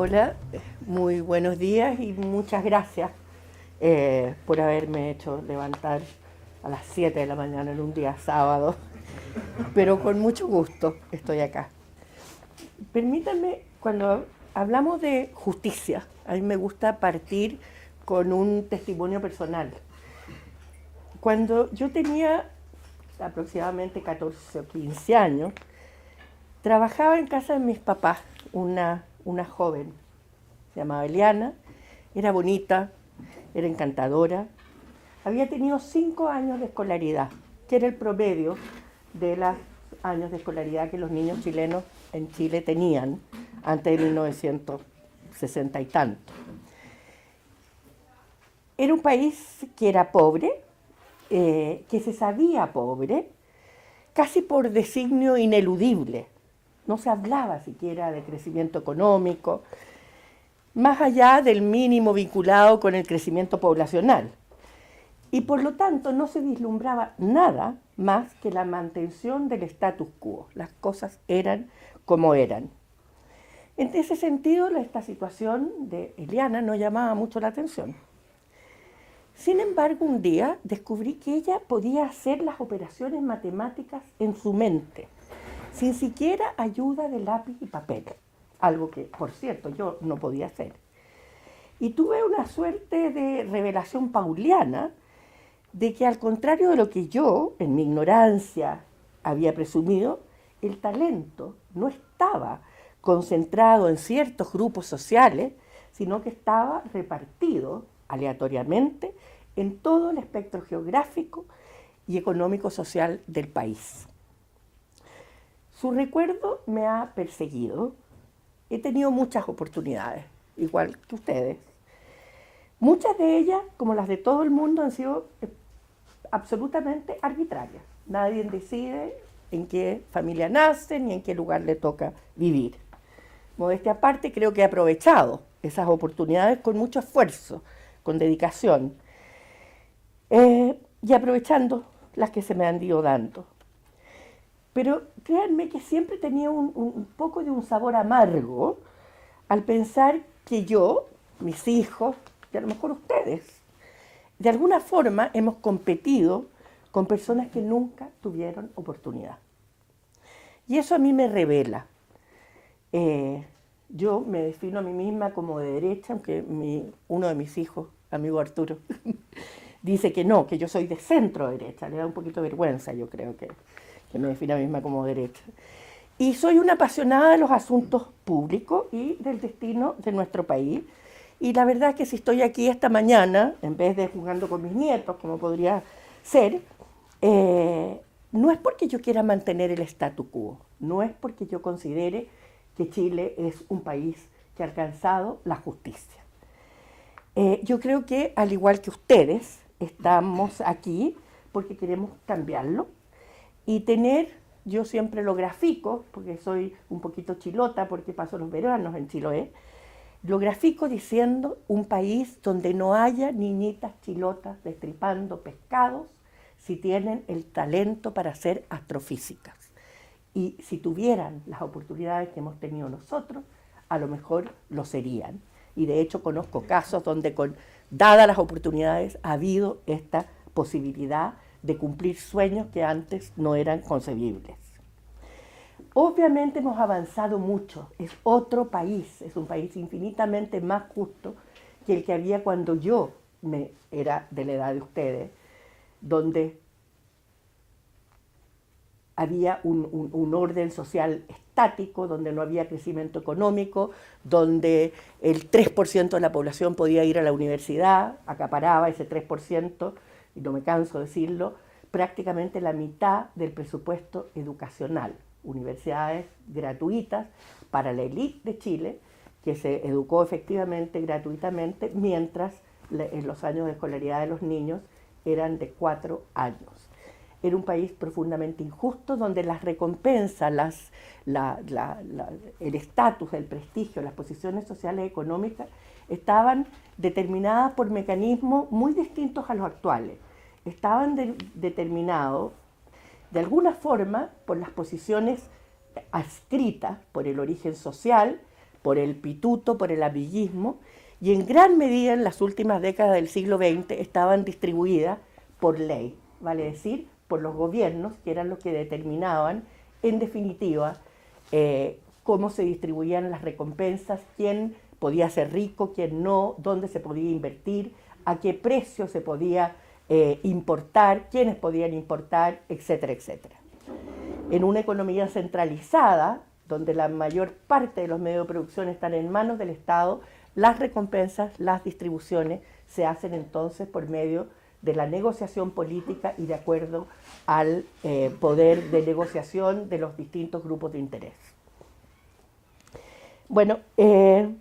Hola, muy buenos días y muchas gracias por haberme hecho levantar a las 7 de la mañana en un día sábado, pero con mucho gusto estoy acá. Permítanme, cuando hablamos de justicia, a mí me gusta partir con un testimonio personal. Cuando yo tenía aproximadamente 14 o 15 años, trabajaba en casa de mis papás una joven, se llamaba Eliana, era bonita, era encantadora, había tenido 5 años de escolaridad, que era el promedio de los años de escolaridad que los niños chilenos en Chile tenían antes de 1960 y tanto. Era un país que era pobre, que se sabía pobre, casi por designio ineludible. No se hablaba siquiera de crecimiento económico, más allá del mínimo vinculado con el crecimiento poblacional. Y por lo tanto no se vislumbraba nada más que la mantención del status quo. Las cosas eran como eran. En ese sentido, esta situación de Eliana no llamaba mucho la atención. Sin embargo, un día descubrí que ella podía hacer las operaciones matemáticas en su mente, sin siquiera ayuda de lápiz y papel, algo que, por cierto, yo no podía hacer. Y tuve una suerte de revelación pauliana de que, al contrario de lo que yo, en mi ignorancia, había presumido, el talento no estaba concentrado en ciertos grupos sociales, sino que estaba repartido aleatoriamente en todo el espectro geográfico y económico-social del país. Su recuerdo me ha perseguido. He tenido muchas oportunidades, igual que ustedes. Muchas de ellas, como las de todo el mundo, han sido absolutamente arbitrarias. Nadie decide en qué familia nace ni en qué lugar le toca vivir. Modestia aparte, creo que he aprovechado esas oportunidades con mucho esfuerzo, con dedicación, y aprovechando las que se me han ido dando. Pero créanme que siempre tenía un poco de un sabor amargo al pensar que yo, mis hijos, y a lo mejor ustedes, de alguna forma hemos competido con personas que nunca tuvieron oportunidad. Y eso a mí me revela. Yo me defino a mí misma como de derecha, aunque uno de mis hijos, amigo Arturo, dice que no, que yo soy de centro derecha. Le da un poquito de vergüenza, yo creo que me defino a mí misma como derecha. Y soy una apasionada de los asuntos públicos y del destino de nuestro país. Y la verdad es que si estoy aquí esta mañana, en vez de jugando con mis nietos, como podría ser, no es porque yo quiera mantener el statu quo, no es porque yo considere que Chile es un país que ha alcanzado la justicia. Yo creo que, al igual que ustedes, estamos aquí porque queremos cambiarlo y tener, yo siempre lo grafico, porque soy un poquito chilota, porque paso los veranos en Chiloé, lo grafico diciendo un país donde no haya niñitas chilotas destripando pescados si tienen el talento para ser astrofísicas. Y si tuvieran las oportunidades que hemos tenido nosotros, a lo mejor lo serían. Y de hecho conozco casos donde, dadas las oportunidades, ha habido esta posibilidad de cumplir sueños que antes no eran concebibles. Obviamente hemos avanzado mucho, es otro país, es un país infinitamente más justo que el que había cuando yo era de la edad de ustedes, donde había un orden social estático, donde no había crecimiento económico, donde el 3% de la población podía ir a la universidad, acaparaba ese 3%, y no me canso de decirlo, prácticamente la mitad del presupuesto educacional. Universidades gratuitas para la élite de Chile, que se educó efectivamente gratuitamente, mientras en los años de escolaridad de los niños eran de 4 años. Era un país profundamente injusto, donde las recompensas, el estatus, el prestigio, las posiciones sociales y económicas estaban determinadas por mecanismos muy distintos a los actuales. Estaban determinados de alguna forma por las posiciones adscritas, por el origen social, por el pituto, por el amiguismo, y en gran medida en las últimas décadas del siglo XX estaban distribuidas por ley, vale decir, por los gobiernos, que eran los que determinaban, en definitiva, cómo se distribuían las recompensas, quién podía ser rico, quién no, dónde se podía invertir, a qué precio se podía importar, quiénes podían importar, etcétera, etcétera. En una economía centralizada, donde la mayor parte de los medios de producción están en manos del Estado, las recompensas, las distribuciones se hacen entonces por medio de la negociación política y de acuerdo al poder de negociación de los distintos grupos de interés. Bueno, el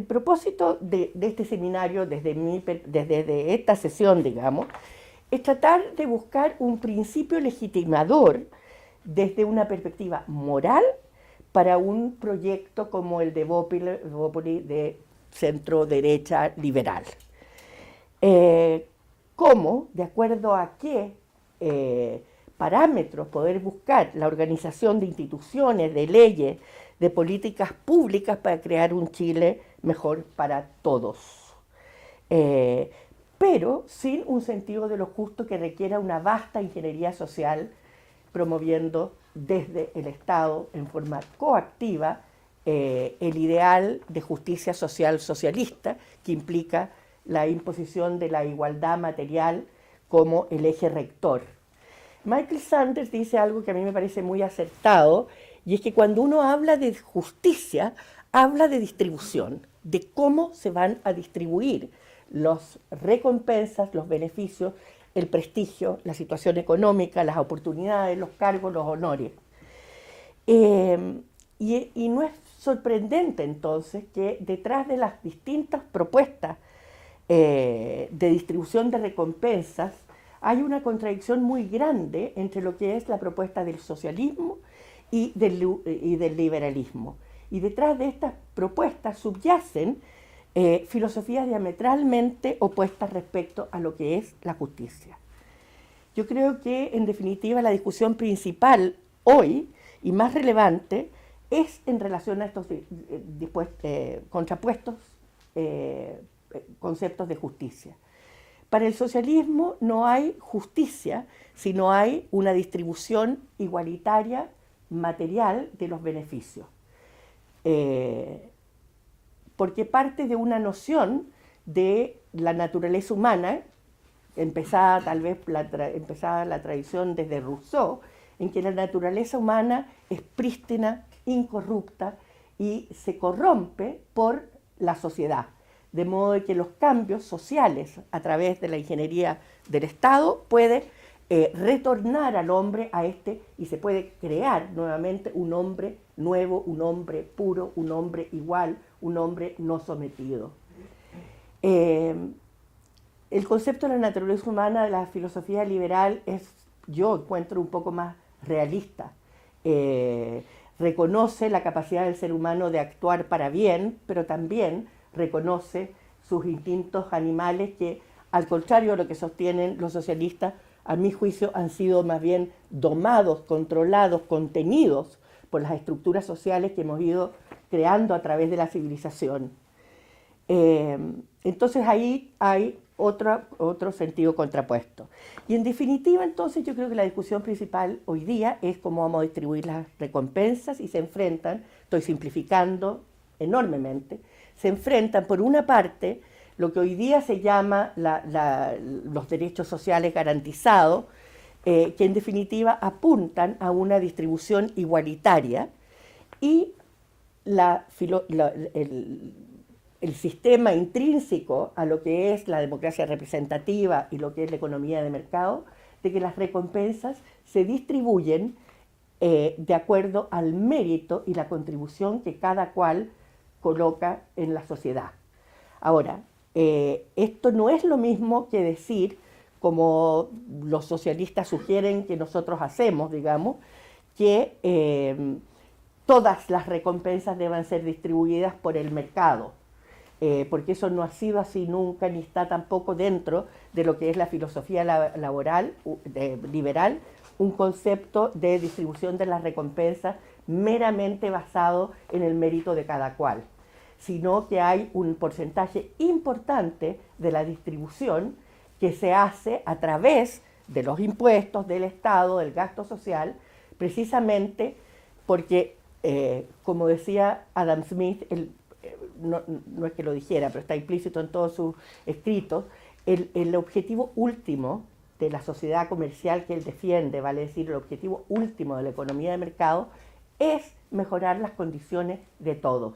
propósito de este seminario, desde esta sesión, digamos, es tratar de buscar un principio legitimador desde una perspectiva moral para un proyecto como el de Bópoli de centro-derecha liberal. ¿Cómo, de acuerdo a qué parámetros poder buscar la organización de instituciones, de leyes, de políticas públicas para crear un Chile mejor para todos? Pero sin un sentido de lo justo que requiera una vasta ingeniería social, promoviendo desde el Estado en forma coactiva el ideal de justicia social socialista, que implica la imposición de la igualdad material como el eje rector. Michael Sanders dice algo que a mí me parece muy acertado, y es que cuando uno habla de justicia, habla de distribución, de cómo se van a distribuir las recompensas, los beneficios, el prestigio, la situación económica, las oportunidades, los cargos, los honores. Y no es sorprendente entonces que detrás de las distintas propuestas de distribución de recompensas hay una contradicción muy grande entre lo que es la propuesta del socialismo y del liberalismo. Y detrás de estas propuestas subyacen filosofías diametralmente opuestas respecto a lo que es la justicia. Yo creo que, en definitiva, la discusión principal hoy y más relevante es en relación a estos contrapuestos conceptos de justicia. Para el socialismo no hay justicia si no hay una distribución igualitaria material de los beneficios. Porque parte de una noción de la naturaleza humana, empezada la tradición desde Rousseau, en que la naturaleza humana es prístina, incorrupta y se corrompe por la sociedad. De modo que los cambios sociales a través de la ingeniería del Estado puede retornar al hombre a y se puede crear nuevamente un hombre nuevo, un hombre puro, un hombre igual, un hombre no sometido. El concepto de la naturaleza humana de la filosofía liberal yo encuentro un poco más realista. Reconoce la capacidad del ser humano de actuar para bien, pero también reconoce sus instintos animales que, al contrario de lo que sostienen los socialistas, a mi juicio han sido más bien domados, controlados, contenidos por las estructuras sociales que hemos ido creando a través de la civilización. Entonces ahí hay otro sentido contrapuesto. Y en definitiva, entonces, yo creo que la discusión principal hoy día es cómo vamos a distribuir las recompensas, y se enfrentan, estoy simplificando enormemente, se enfrentan por una parte lo que hoy día se llama los derechos sociales garantizados, que en definitiva apuntan a una distribución igualitaria, y el sistema intrínseco a lo que es la democracia representativa y lo que es la economía de mercado, de que las recompensas se distribuyen de acuerdo al mérito y la contribución que cada cual coloca en la sociedad. Ahora, esto no es lo mismo que decir, como los socialistas sugieren que nosotros hacemos, digamos, que todas las recompensas deban ser distribuidas por el mercado, porque eso no ha sido así nunca, ni está tampoco dentro de lo que es la filosofía laboral liberal un concepto de distribución de las recompensas meramente basado en el mérito de cada cual, sino que hay un porcentaje importante de la distribución que se hace a través de los impuestos, del Estado, del gasto social, precisamente porque, como decía Adam Smith, no es que lo dijera, pero está implícito en todos sus escritos, el objetivo último de la sociedad comercial que él defiende, vale decir, el objetivo último de la economía de mercado, es mejorar las condiciones de todos.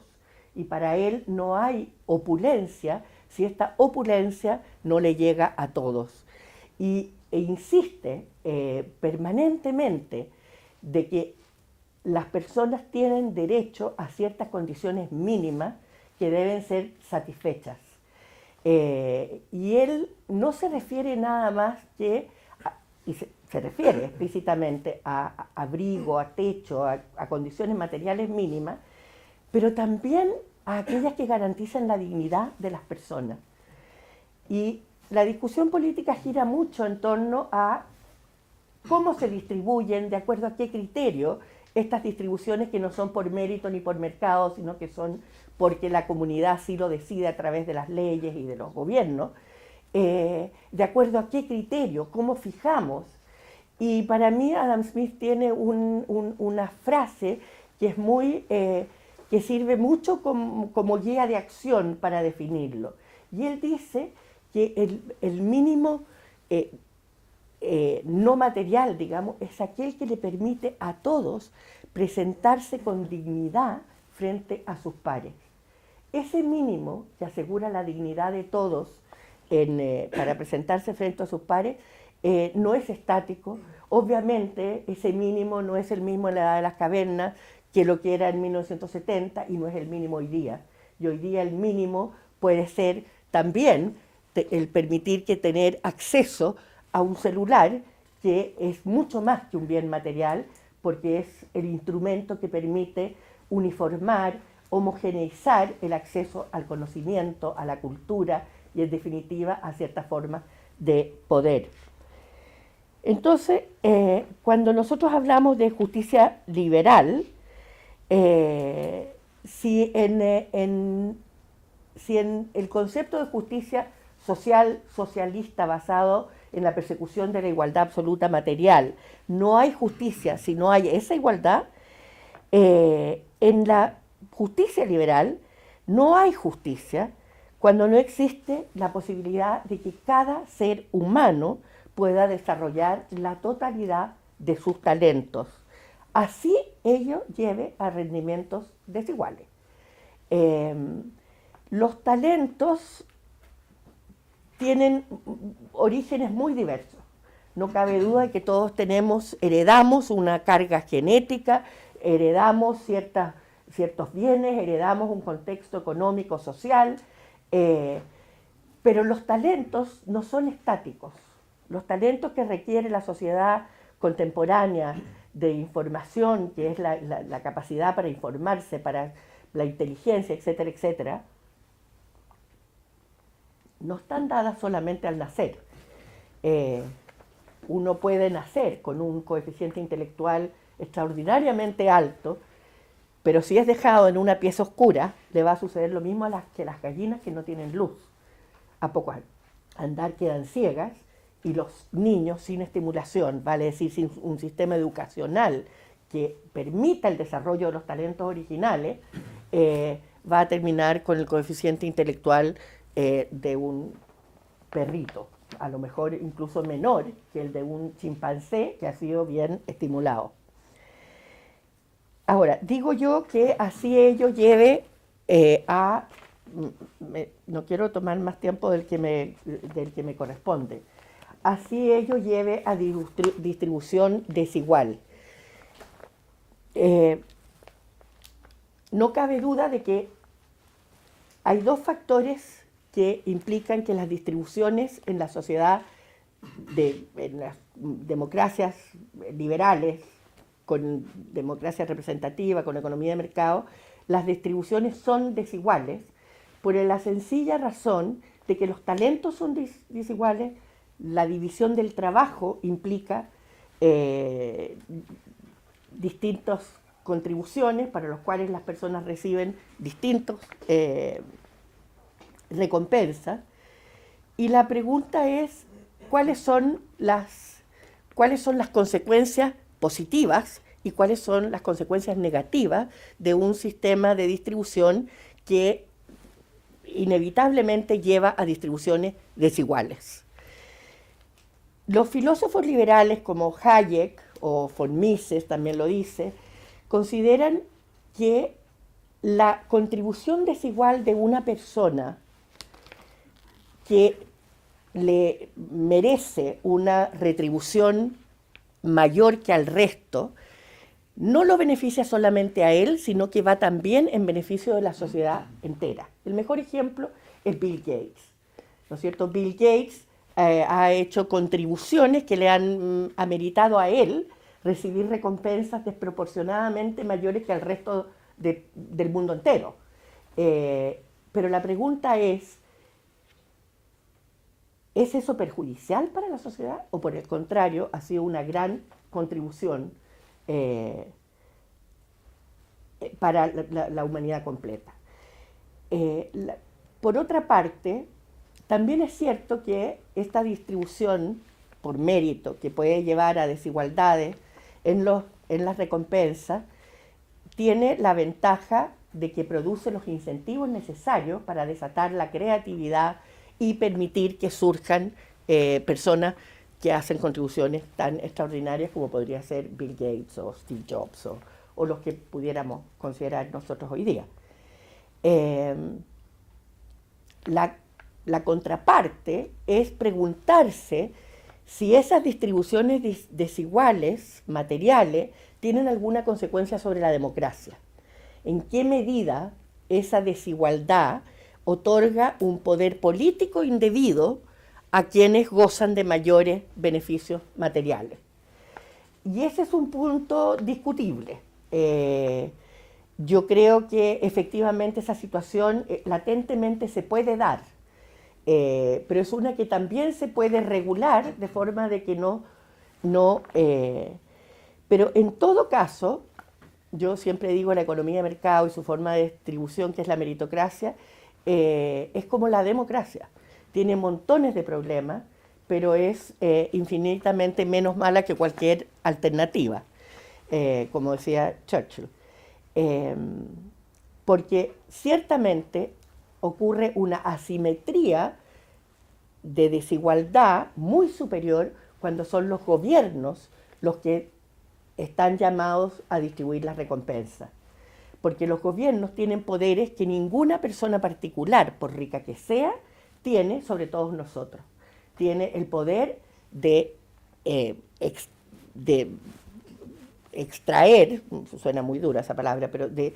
Y para él no hay opulencia si esta opulencia no le llega a todos. E insiste permanentemente de que las personas tienen derecho a ciertas condiciones mínimas que deben ser satisfechas. Y él no se refiere nada más que, y se refiere explícitamente a abrigo, a techo, a condiciones materiales mínimas, pero también a aquellas que garantizan la dignidad de las personas. Y la discusión política gira mucho en torno a cómo se distribuyen, de acuerdo a qué criterio, estas distribuciones que no son por mérito ni por mercado, sino que son porque la comunidad sí lo decide a través de las leyes y de los gobiernos, de acuerdo a qué criterio, cómo fijamos. Y para mí Adam Smith tiene una frase que es muy, que sirve mucho como guía de acción para definirlo. Y él dice que el mínimo no material, digamos, es aquel que le permite a todos presentarse con dignidad frente a sus pares. Ese mínimo que asegura la dignidad de todos para presentarse frente a sus pares no es estático. Obviamente ese mínimo no es el mismo en la edad de las cavernas que lo que era en 1970 y no es el mínimo hoy día. Y hoy día el mínimo puede ser también el permitir que tener acceso a un celular, que es mucho más que un bien material, porque es el instrumento que permite uniformar, homogeneizar el acceso al conocimiento, a la cultura y en definitiva a ciertas formas de poder. Entonces, cuando nosotros hablamos de justicia liberal, si en el concepto de justicia social, socialista, basado en la persecución de la igualdad absoluta material, no hay justicia si no hay esa igualdad, en la justicia liberal no hay justicia cuando no existe la posibilidad de que cada ser humano pueda desarrollar la totalidad de sus talentos. Así ello lleve a rendimientos desiguales. Los talentos tienen orígenes muy diversos. No cabe duda de que todos heredamos una carga genética, heredamos ciertos bienes, heredamos un contexto económico, social, pero los talentos no son estáticos. Los talentos que requiere la sociedad contemporánea de información, que es la capacidad para informarse, para la inteligencia, etcétera, etcétera, no están dadas solamente al nacer. Uno puede nacer con un coeficiente intelectual extraordinariamente alto, pero si es dejado en una pieza oscura, le va a suceder lo mismo que las gallinas que no tienen luz. A poco andar quedan ciegas, y los niños sin estimulación, vale decir, sin un sistema educacional que permita el desarrollo de los talentos originales, va a terminar con el coeficiente intelectual de un perrito, a lo mejor incluso menor que el de un chimpancé que ha sido bien estimulado. Ahora, digo yo que así ello lleve no quiero tomar más tiempo del que me corresponde, así ello lleve a distribución desigual. No cabe duda de que hay dos factores que implican que las distribuciones en la sociedad, en las democracias liberales, con democracia representativa, con economía de mercado, las distribuciones son desiguales por la sencilla razón de que los talentos son desiguales, la división del trabajo implica distintas contribuciones para los cuales las personas reciben distintas recompensas. Y la pregunta es, ¿cuáles son las consecuencias positivas y cuáles son las consecuencias negativas de un sistema de distribución que inevitablemente lleva a distribuciones desiguales? Los filósofos liberales como Hayek o von Mises también lo dice, consideran que la contribución desigual de una persona que le merece una retribución mayor que al resto, no lo beneficia solamente a él, sino que va también en beneficio de la sociedad entera. El mejor ejemplo es Bill Gates, ¿no es cierto? Bill Gates ha hecho contribuciones que le han ameritado a él recibir recompensas desproporcionadamente mayores que al resto del mundo entero. Pero la pregunta ¿es eso perjudicial para la sociedad o por el contrario ha sido una gran contribución para la humanidad completa? Por otra parte, también es cierto que esta distribución por mérito, que puede llevar a desigualdades en las recompensas, tiene la ventaja de que produce los incentivos necesarios para desatar la creatividad y permitir que surjan personas que hacen contribuciones tan extraordinarias como podría ser Bill Gates o Steve Jobs o los que pudiéramos considerar nosotros hoy día. La contraparte es preguntarse si esas distribuciones desiguales, materiales, tienen alguna consecuencia sobre la democracia. ¿En qué medida esa desigualdad otorga un poder político indebido a quienes gozan de mayores beneficios materiales? Y ese es un punto discutible. Yo creo que efectivamente esa situación latentemente se puede dar, pero es una que también se puede regular de forma de que pero en todo caso, yo siempre digo la economía de mercado y su forma de distribución, que es la meritocracia, es como la democracia. Tiene montones de problemas, pero es infinitamente menos mala que cualquier alternativa, como decía Churchill. Porque ciertamente ocurre una asimetría de desigualdad muy superior cuando son los gobiernos los que están llamados a distribuir las recompensas. Porque los gobiernos tienen poderes que ninguna persona particular, por rica que sea, tiene sobre todos nosotros. Tiene el poder de extraer, suena muy dura esa palabra, pero de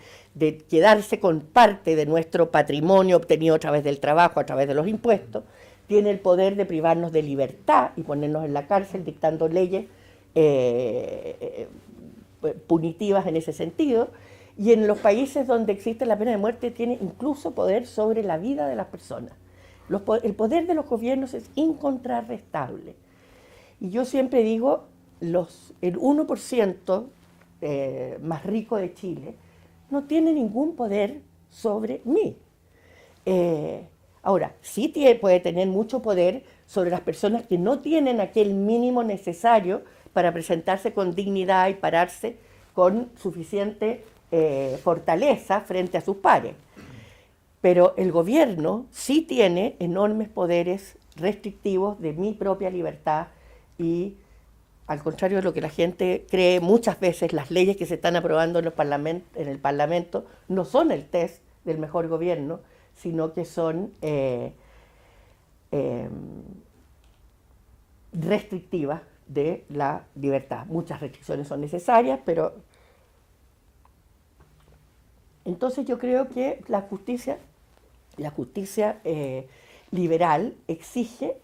quedarse con parte de nuestro patrimonio obtenido a través del trabajo, a través de los impuestos, tiene el poder de privarnos de libertad y ponernos en la cárcel dictando leyes punitivas en ese sentido, y en los países donde existe la pena de muerte tiene incluso poder sobre la vida de las personas. El poder de los gobiernos es incontrarrestable. Y yo siempre digo, el 1% más rico de Chile no tiene ningún poder sobre mí. Ahora, sí puede tener mucho poder sobre las personas que no tienen aquel mínimo necesario para presentarse con dignidad y pararse con suficiente fortaleza frente a sus pares. Pero el gobierno sí tiene enormes poderes restrictivos de mi propia libertad y, al contrario de lo que la gente cree, muchas veces las leyes que se están aprobando en el Parlamento no son el test del mejor gobierno, sino que son restrictivas de la libertad. Muchas restricciones son necesarias, pero entonces yo creo que la justicia liberal exige,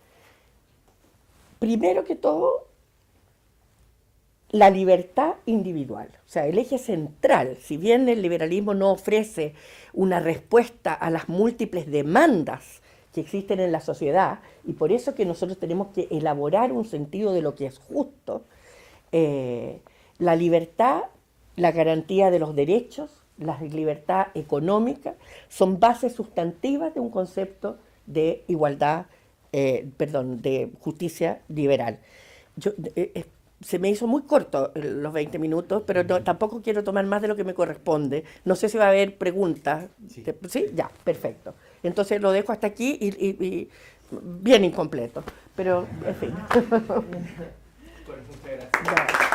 primero que todo, la libertad individual. O sea, el eje central, si bien el liberalismo no ofrece una respuesta a las múltiples demandas que existen en la sociedad, y por eso que nosotros tenemos que elaborar un sentido de lo que es justo, La libertad, la garantía de los derechos, la libertad económica, son bases sustantivas de un concepto de igualdad, de justicia liberal. Yo, se me hizo muy corto los 20 minutos, pero no, tampoco quiero tomar más de lo que me corresponde. No sé si va a haber preguntas. Sí. ¿Sí? Ya, perfecto. Entonces lo dejo hasta aquí y bien incompleto. Pero, en fin. Bueno, muchas gracias. Ya.